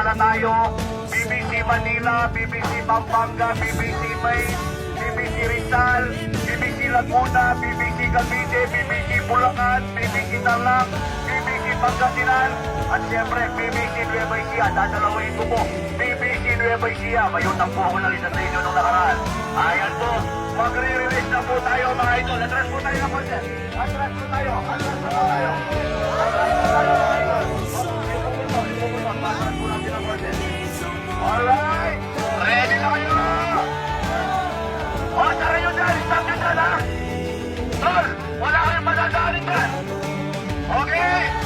pala tayo. BBC Manila, BBC Pampanga, BBC May, BBC Rizal, BBC Laguna, BBC Cavite, BBC Bulacan, BBC Tarlac, BBC Pangasinan, at siyempre BBC Nueva Ecija. Dadalawain ko po, BBC Nueva Ecija. Mayutang po ako na lisa sa inyo nung nakaraan. Ayan po, magre-release na po tayo mga idol. Atras po tayo na po siya. Atras po tayo. Atras po tayo. Atras po tayo mga idol. Atras po natin ang po. Alright! Ready na kayo! O, tara nyo dyan! Stop nyo dyan ha! Tol! Wala kayong madadaanin dyan! Okay!